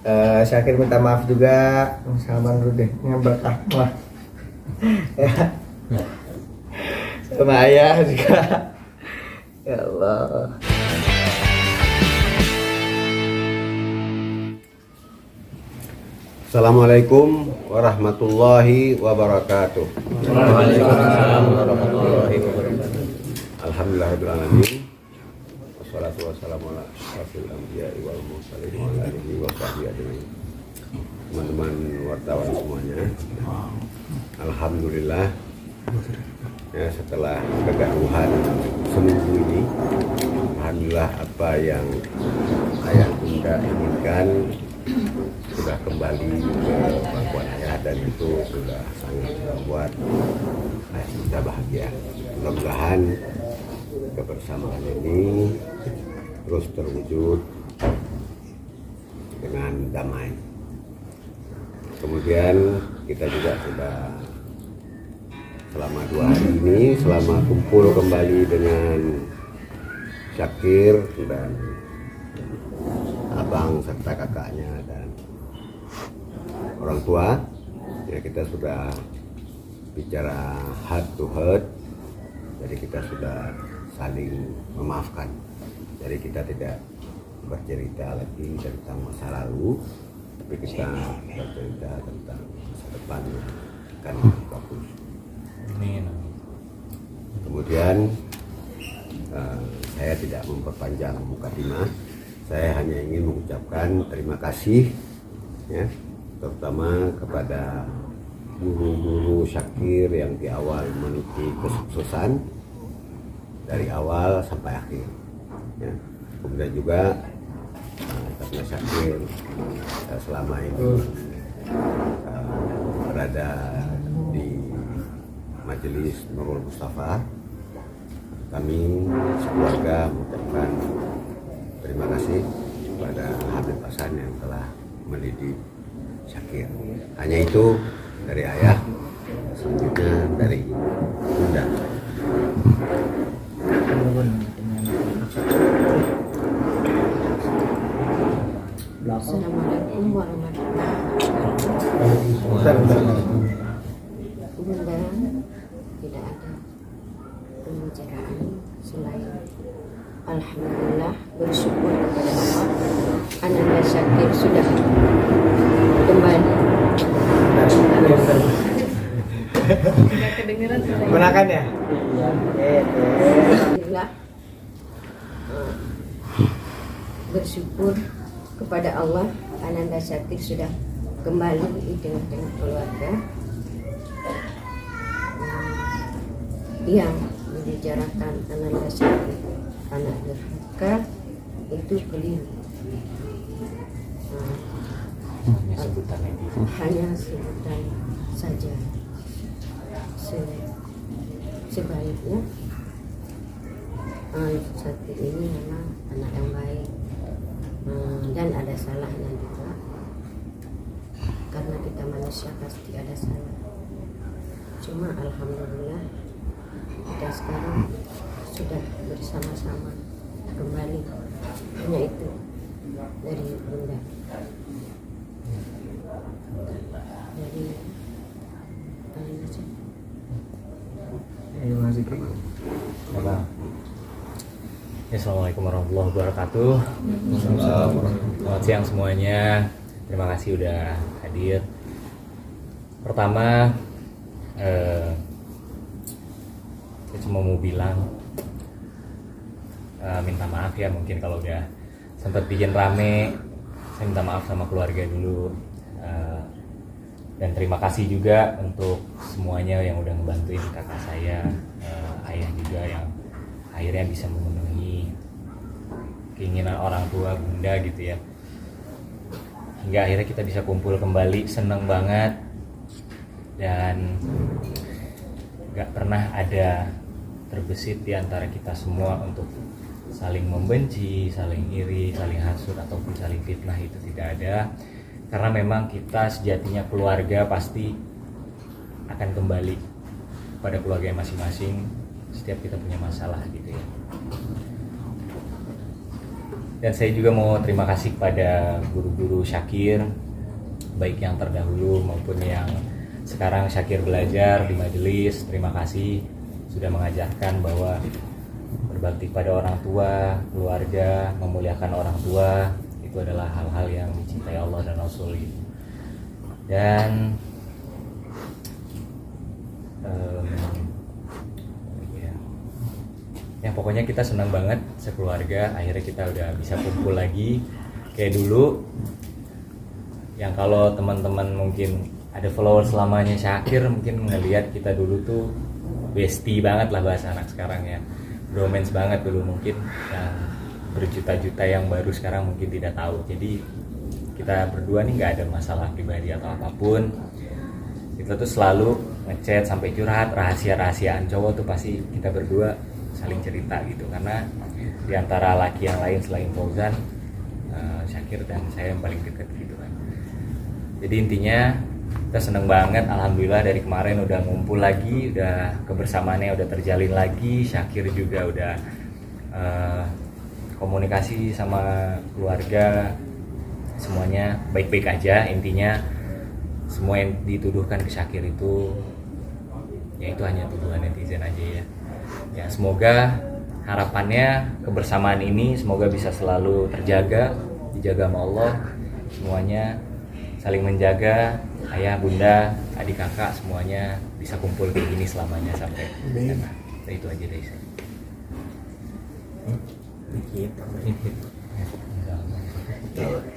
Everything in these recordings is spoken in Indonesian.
Syakir minta maaf juga sama dulu deh yang berkah mah. Ya. Sama ayah juga. Ya Allah. Assalamualaikum warahmatullahi wabarakatuh. Waalaikumsalam warahmatullahi wabarakatuh. Alhamdulillahirabbil alamin. Wassalatu wassalamu ala asyrofil anbiya'i wal mursalin wa ala alihi wa sahbihi ajmain. Teman-teman wartawan semuanya, alhamdulillah ya, setelah kegaduhan seminggu ini, alhamdulillah apa yang ayah bunda inginkan sudah kembali ke pangkuan ayah, dan itu sudah sangat membuat ayah bunda bahagia. Mudah-mudahan kebersamaan ini terus terwujud dengan damai. Kemudian kita juga sudah selama 2 hari ini, selama kumpul kembali dengan Syakir dan abang serta kakaknya dan orang tua, ya kita sudah bicara heart to heart. Jadi kita sudah saling memaafkan. Jadi kita tidak bercerita lagi tentang masa lalu, tapi kita bercerita tentang masa depan yang akan bagus. Amin. Kemudian saya tidak memperpanjang mukadimah. Saya hanya ingin mengucapkan terima kasih, ya, terutama kepada guru-guru Syakir yang di awal meniti kesuksesan dari awal sampai akhir. Ya. Kemudian juga karena Syakir selama ini berada di Majelis Nurul Mustafa, kami sekeluarga mengucapkan terima kasih kepada Habib Hasan yang telah mendidik Syakir. Hanya itu dari ayah, selanjutnya dari bunda. Assalamualaikum warahmatullahi wabarakatuh. Bunda, tidak ada pembicaraan selain alhamdulillah, bersyukur kepada Allah. Ananda Syakir sudah kembali. Gunakan ya. Alhamdulillah, bersyukur kepada Allah. Ananda Syakir sudah kembali di tengah-tengah keluarga yang membicarakan Ananda Syakir anak durhaka itu keliru. Hanya sebutan saja. Sebaiknya Syakir ini memang anak yang baik, dan ada salahnya juga, karena kita manusia pasti ada salah. Cuma alhamdulillah kita sekarang sudah bersama-sama kembali. Hanya itu dari bunda. Jadi Assalamualaikum warahmatullahi wabarakatuh. Selamat siang semuanya. Terima kasih udah hadir. Pertama, saya cuma mau bilang minta maaf ya, mungkin kalau udah sempat bikin rame. Saya minta maaf sama keluarga dulu. Dan terima kasih juga untuk semuanya yang udah ngebantuin kakak saya, ayah juga yang akhirnya bisa memenuhi keinginan orang tua bunda gitu ya, hingga akhirnya kita bisa kumpul kembali. Seneng banget, dan gak pernah ada terbesit di antara kita semua untuk saling membenci, saling iri, saling hasut ataupun saling fitnah. Itu tidak ada, karena memang kita sejatinya keluarga pasti akan kembali pada keluarga masing-masing setiap kita punya masalah gitu ya. Dan saya juga mau terima kasih kepada guru-guru Syakir, baik yang terdahulu maupun yang sekarang Syakir belajar di majelis. Terima kasih sudah mengajarkan bahwa berbakti pada orang tua, keluarga, memuliakan orang tua itu adalah hal-hal yang dicintai Allah dan Rasul gitu. Dan ya pokoknya kita senang banget sekeluarga akhirnya kita udah bisa kumpul lagi kayak dulu. Yang kalau teman-teman mungkin ada followers lamanya Syakir mungkin ngelihat kita dulu tuh bestie banget lah bahasa anak sekarang ya, romance banget dulu mungkin, yang berjuta-juta yang baru sekarang mungkin tidak tahu. Jadi kita berdua nih nggak ada masalah pribadi atau apapun, kita tuh selalu ngechat sampai curhat, rahasia-rahasiaan cowok tuh pasti kita berdua saling cerita gitu. Karena di antara laki yang lain selain Fauzan, Syakir dan saya yang paling dekat gitu kan. Jadi intinya kita seneng banget, alhamdulillah dari kemarin udah ngumpul lagi, udah kebersamaannya udah terjalin lagi. Syakir juga udah komunikasi sama keluarga, semuanya baik-baik aja. Intinya semua yang dituduhkan ke Syakir itu ya itu hanya tuduhan netizen aja ya. Ya semoga harapannya kebersamaan ini semoga bisa selalu terjaga, dijaga sama Allah, semuanya saling menjaga, ayah, bunda, adik kakak semuanya bisa kumpul kayak gini selamanya sampai sana. Itu aja dari saya. Dikit.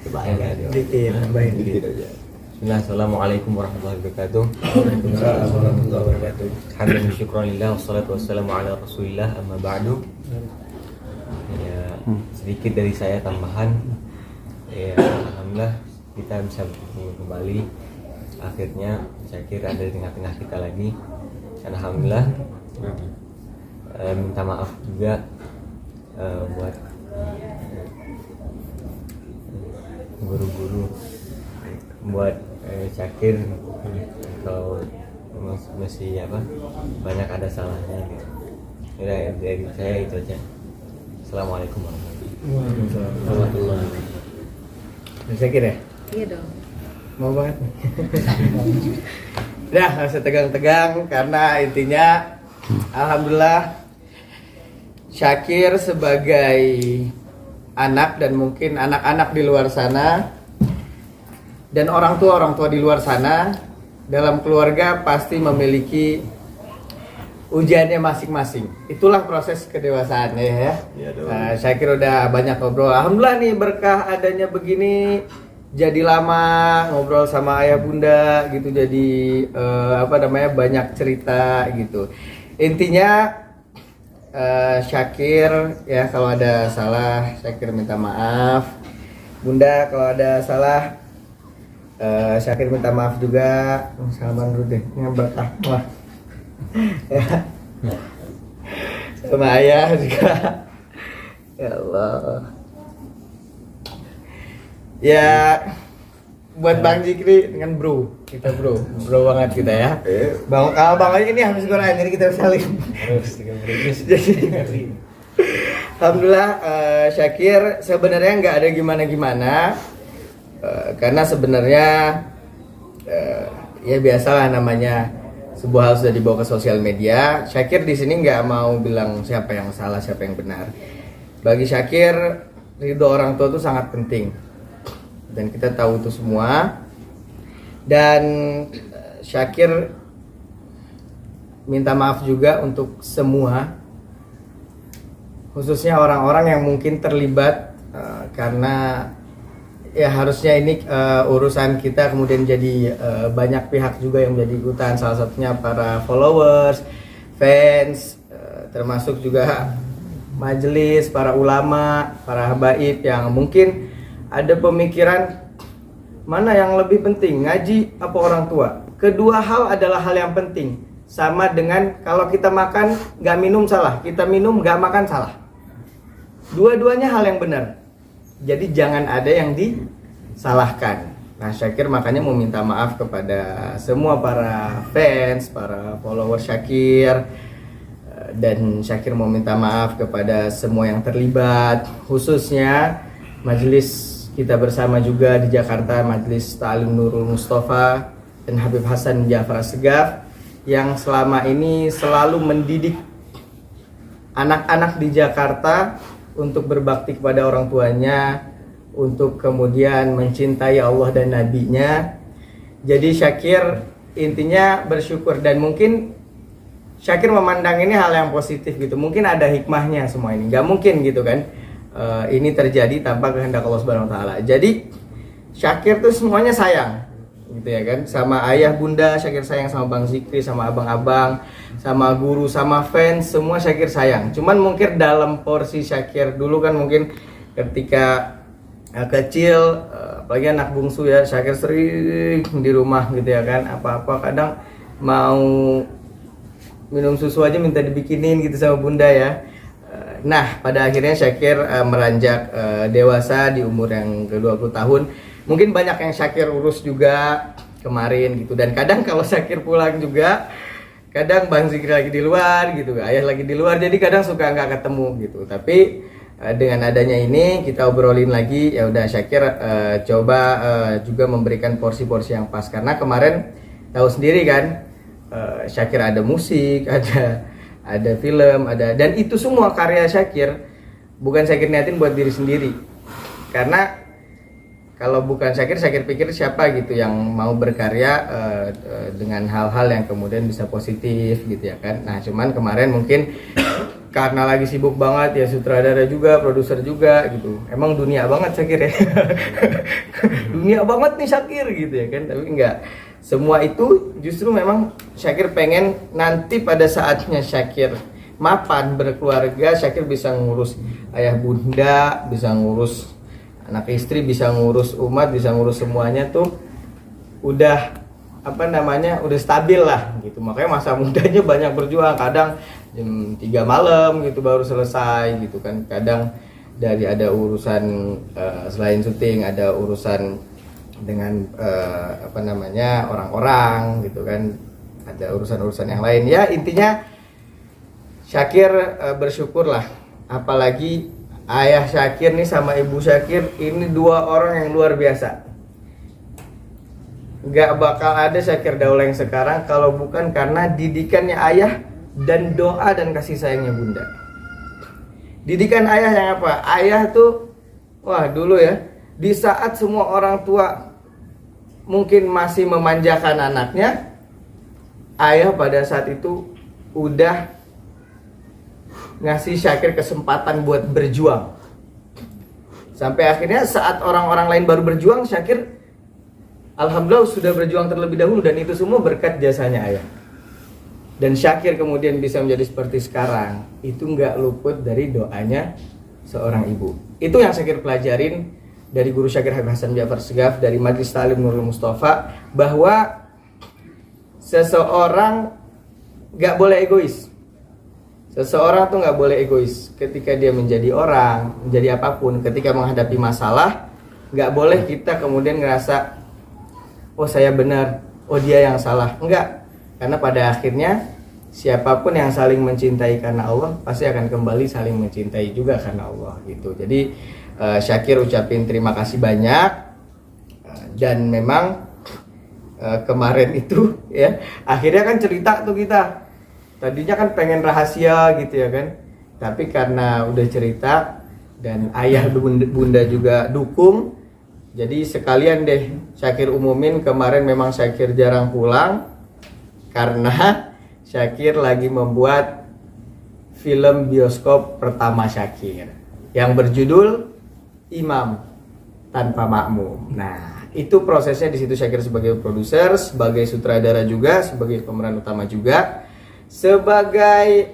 Coba aja. Dikit, tambahin Dikit dikit. aja. Bismillah, assalamualaikum warahmatullahi wabarakatuh. Waalaikumsalam warahmatullahi wabarakatuh. Hamdan wa syukran lillah, wassalatu wassalamu ala rasulillah, amma ba'du. Ya, sedikit dari saya tambahan. Ya, alhamdulillah kita bisa bertemu kembali. Akhirnya Syakir ada di tengah-tengah kita lagi. Dan alhamdulillah minta maaf juga buat guru-guru, buat Syakir kalau masih banyak ada salahnya gitu. Ya, dari saya itu aja. Assalamualaikum warahmatullahi wabarakatuh. Syakir ya? Iya dong. Mau banget nih. Udah, gak usah tegang-tegang karena intinya alhamdulillah Syakir sebagai anak dan mungkin anak-anak di luar sana dan orang tua di luar sana dalam keluarga pasti memiliki ujiannya masing-masing. Itulah proses kedewasaannya ya. Iya dong. Nah, Syakir udah banyak ngobrol. Alhamdulillah nih berkah adanya begini jadi lama ngobrol sama ayah bunda gitu, jadi banyak cerita gitu. Intinya Syakir ya kalau ada salah Syakir minta maaf. Bunda kalau ada salah Syakir minta maaf juga. Salaman dulu deh, ini berkah wah. Ya. Sama ayah juga. Ya Allah. Ya buat Bang Jikri dengan bro banget kita ya. Bang kalau Bang aja ini habis Quran jadi kita saling. Jadi alhamdulillah Syakir sebenarnya nggak ada gimana-gimana karena sebenarnya ya biasalah namanya sebuah hal sudah dibawa ke sosial media. Syakir di sini nggak mau bilang siapa yang salah siapa yang benar. Bagi Syakir ridho orang tua itu sangat penting. Dan kita tahu itu semua. Dan Syakir minta maaf juga untuk semua, khususnya orang-orang yang mungkin terlibat karena ya harusnya ini urusan kita kemudian jadi banyak pihak juga yang menjadi ikutan, salah satunya para followers, fans, termasuk juga majelis, para ulama, para habaib yang mungkin ada pemikiran mana yang lebih penting, ngaji apa orang tua. Kedua hal adalah hal yang penting. Sama dengan kalau kita makan nggak minum salah, kita minum nggak makan salah. Dua-duanya hal yang benar. Jadi jangan ada yang disalahkan. Nah Syakir makanya mau minta maaf kepada semua para fans, para follower Syakir. Dan Syakir mau minta maaf kepada semua yang terlibat, khususnya majelis kita bersama juga di Jakarta, Majelis Ta'lim Nurul Mustafa dan Habib Hasan Ja'far Assegaf, yang selama ini selalu mendidik anak-anak di Jakarta untuk berbakti kepada orang tuanya, untuk kemudian mencintai Allah dan Nabi-Nya. Jadi Syakir intinya bersyukur, dan mungkin Syakir memandang ini hal yang positif gitu. Mungkin ada hikmahnya semua ini. Gak mungkin gitu kan ini terjadi tanpa kehendak Allah Subhanahu wa taala. Jadi Syakir tuh semuanya sayang gitu ya kan, sama ayah bunda Syakir sayang, sama Bang Zikri, sama abang-abang, sama guru, sama fans, semua Syakir sayang. Cuman mungkin dalam porsi Syakir dulu kan, mungkin ketika kecil, apalagi anak bungsu ya, Syakir sering di rumah gitu ya kan, apa-apa kadang mau minum susu aja minta dibikinin gitu sama bunda ya. Nah pada akhirnya Syakir meranjak dewasa di umur yang ke-20 tahun. Mungkin banyak yang Syakir urus juga kemarin gitu, dan kadang kalau Syakir pulang juga, kadang Bang Zikri lagi di luar gitu, ayah lagi di luar, jadi kadang suka nggak ketemu gitu. Tapi dengan adanya ini kita obrolin lagi, ya udah Syakir coba juga memberikan porsi-porsi yang pas, karena kemarin tahu sendiri kan, Syakir ada musik, ada film, dan itu semua karya Syakir, bukan Syakir niatin buat diri sendiri. Karena kalau bukan Syakir pikir siapa gitu yang mau berkarya dengan hal-hal yang kemudian bisa positif gitu ya kan. Nah cuman kemarin mungkin karena lagi sibuk banget ya, sutradara juga, produser juga gitu. Emang dunia banget Syakir ya. Dunia banget nih Syakir gitu ya kan. Tapi enggak. Semua itu justru memang Syakir pengen nanti pada saatnya Syakir mapan berkeluarga, Syakir bisa ngurus ayah bunda, bisa ngurus anak istri, bisa ngurus umat, bisa ngurus semuanya tuh udah udah stabil lah gitu. Makanya masa mudanya banyak berjuang, kadang jam 3 malam gitu baru selesai gitu kan. Kadang dari ada urusan selain syuting, ada urusan dengan orang-orang gitu kan, ada urusan-urusan yang lain. Ya intinya Syakir bersyukur lah, apalagi ayah Syakir nih sama ibu Syakir ini dua orang yang luar biasa. Gak bakal ada Syakir Dauleng sekarang kalau bukan karena didikannya ayah dan doa dan kasih sayangnya bunda. Didikan ayah yang apa? Ayah tuh, wah dulu ya, di saat semua orang tua mungkin masih memanjakan anaknya, ayah pada saat itu udah ngasih Syakir kesempatan buat berjuang. Sampai akhirnya saat orang-orang lain baru berjuang, Syakir alhamdulillah sudah berjuang terlebih dahulu, dan itu semua berkat jasanya ayah. Dan Syakir kemudian bisa menjadi seperti sekarang, itu nggak luput dari doanya seorang ibu. Itu yang Syakir pelajarin dari guru Syakir Habib Hasan Ja'far Assegaf, dari Majelis Ta'lim Nurul Mustafa, bahwa seseorang nggak boleh egois. Seseorang tuh nggak boleh egois ketika dia menjadi orang, menjadi apapun. Ketika menghadapi masalah, nggak boleh kita kemudian ngerasa, oh saya benar, oh dia yang salah. Enggak, karena pada akhirnya siapapun yang saling mencintai karena Allah pasti akan kembali saling mencintai juga karena Allah gitu. Jadi Syakir ucapin terima kasih banyak, dan memang kemarin itu ya akhirnya kan cerita tuh kita. Tadinya kan pengen rahasia gitu ya kan, tapi karena udah cerita dan ayah bunda juga dukung, jadi sekalian deh Syakir umumin. Kemarin memang Syakir jarang pulang karena Syakir lagi membuat film bioskop pertama Syakir yang berjudul Imam Tanpa Makmum. Nah itu prosesnya di situ. Syakir sebagai produser, sebagai sutradara juga, sebagai pemeran utama juga, sebagai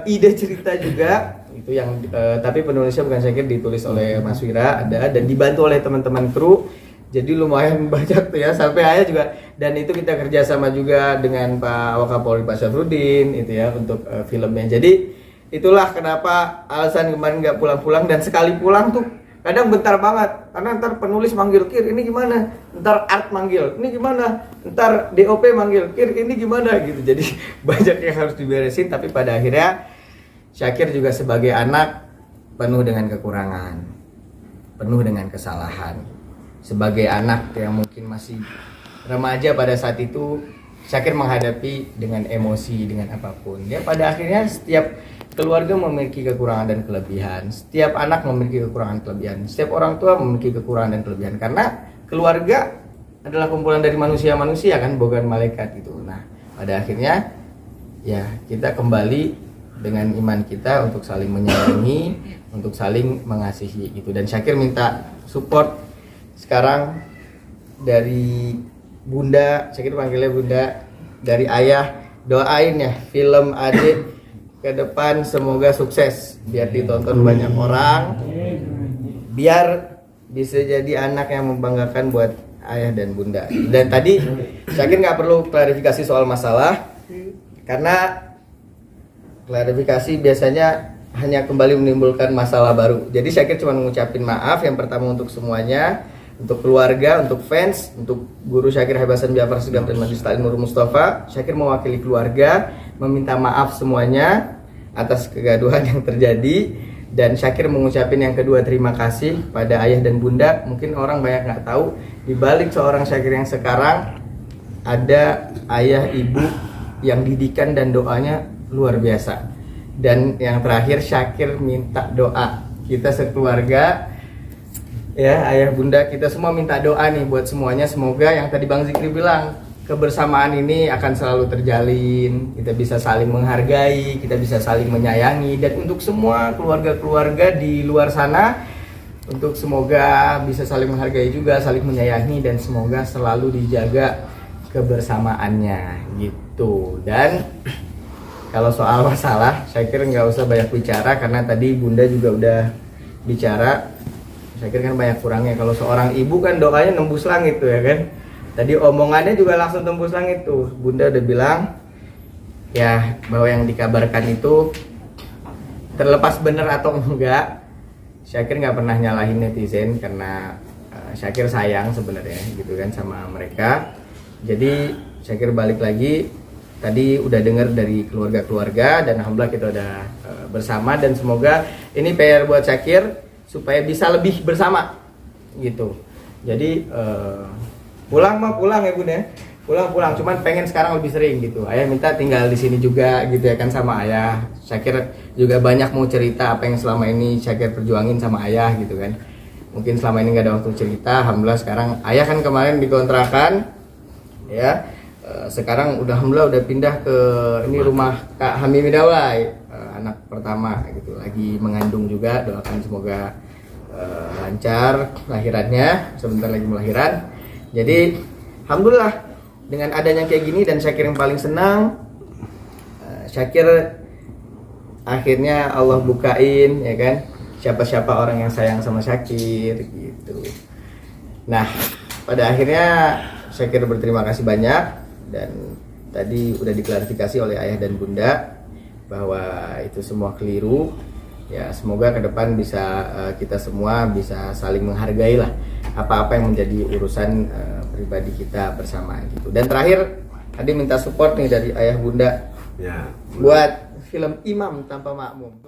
ide cerita juga itu yang tapi penulisnya bukan Syakir, ditulis oleh Mas Wira ada, dan dibantu oleh teman-teman kru. Jadi lumayan banyak tuh ya, sampai ayah juga. Dan itu kita kerjasama juga dengan Pak Wakapolri Pak Syafruddin itu ya untuk filmnya. Jadi itulah kenapa alasan kemarin nggak pulang-pulang, dan sekali pulang tuh kadang bentar banget, karena ntar penulis manggil, Kir ini gimana, ntar art manggil ini gimana, ntar DOP manggil, Kir ini gimana gitu. Jadi banyak yang harus diberesin, tapi pada akhirnya Syakir juga sebagai anak penuh dengan kekurangan. penuh dengan kesalahan. Sebagai anak yang mungkin masih remaja pada saat itu, Syakir menghadapi dengan emosi, dengan apapun. Ya pada akhirnya setiap keluarga memiliki kekurangan dan kelebihan. Setiap anak memiliki kekurangan dan kelebihan. Setiap orang tua memiliki kekurangan dan kelebihan. Karena keluarga adalah kumpulan dari manusia-manusia kan, bukan malaikat gitu. Nah, pada akhirnya ya kita kembali dengan iman kita untuk saling menyayangi, untuk saling mengasihi gitu. Dan Syakir minta support sekarang dari Bunda, Syakir panggilnya Bunda, dari Ayah, doain ya film Adik ke depan semoga sukses, biar ditonton banyak orang, biar bisa jadi anak yang membanggakan buat Ayah dan Bunda. Dan tadi Syakir nggak perlu klarifikasi soal masalah, karena klarifikasi biasanya hanya kembali menimbulkan masalah baru. Jadi Syakir cuma mengucapin maaf yang pertama untuk semuanya, untuk keluarga, untuk fans, untuk guru Syakir Habib Hasan Ja'far Segaf dan Majelis Ta'lim Nur Mustafa. Syakir mewakili keluarga meminta maaf semuanya atas kegaduhan yang terjadi, dan Syakir mengucapin yang kedua terima kasih pada Ayah dan Bunda. Mungkin orang banyak nggak tahu, di balik seorang Syakir yang sekarang ada ayah ibu yang didikan dan doanya luar biasa. Dan yang terakhir Syakir minta doa kita sekeluarga, ya Ayah Bunda kita semua minta doa nih buat semuanya, semoga yang tadi Bang Zikri bilang, kebersamaan ini akan selalu terjalin, kita bisa saling menghargai, kita bisa saling menyayangi. Dan untuk semua keluarga-keluarga di luar sana, untuk semoga bisa saling menghargai juga, saling menyayangi, dan semoga selalu dijaga kebersamaannya gitu. Dan kalau soal masalah, saya kira nggak usah banyak bicara karena tadi Bunda juga udah bicara. Saya kira kan banyak kurangnya. Kalau seorang ibu kan doanya nembus langit tuh ya kan. Tadi omongannya juga langsung tembus langit tuh. Bunda udah bilang ya bahwa yang dikabarkan itu terlepas benar atau enggak, Syakir nggak pernah nyalahin netizen karena Syakir sayang sebenarnya gitu kan sama mereka. Jadi Syakir balik lagi, tadi udah dengar dari keluarga-keluarga dan alhamdulillah kita udah bersama, dan semoga ini PR buat Syakir supaya bisa lebih bersama gitu. Jadi pulang mah pulang ya Bunda, pulang, cuman pengen sekarang lebih sering gitu. Ayah minta tinggal di sini juga gitu ya kan sama Ayah. Syakir juga banyak mau cerita apa yang selama ini Syakir perjuangin sama Ayah gitu kan. Mungkin selama ini nggak ada waktu cerita, alhamdulillah sekarang Ayah kan kemarin dikontrakan ya. Sekarang udah alhamdulillah udah pindah ke ini rumah Kak Hamimi Dawai, anak pertama gitu, lagi mengandung juga, doakan semoga lancar lahirannya, sebentar lagi melahiran. Jadi alhamdulillah dengan adanya kayak gini, dan Syakir yang paling senang, Syakir akhirnya Allah bukain ya kan siapa-siapa orang yang sayang sama Syakir gitu. Nah pada akhirnya Syakir berterima kasih banyak. Dan tadi udah diklarifikasi oleh Ayah dan Bunda bahwa itu semua keliru. Ya semoga ke depan bisa kita semua bisa saling menghargai lah apa-apa yang menjadi urusan pribadi kita bersama gitu. Dan terakhir tadi minta support nih dari Ayah Bunda Ya. buat film Imam Tanpa Makmum.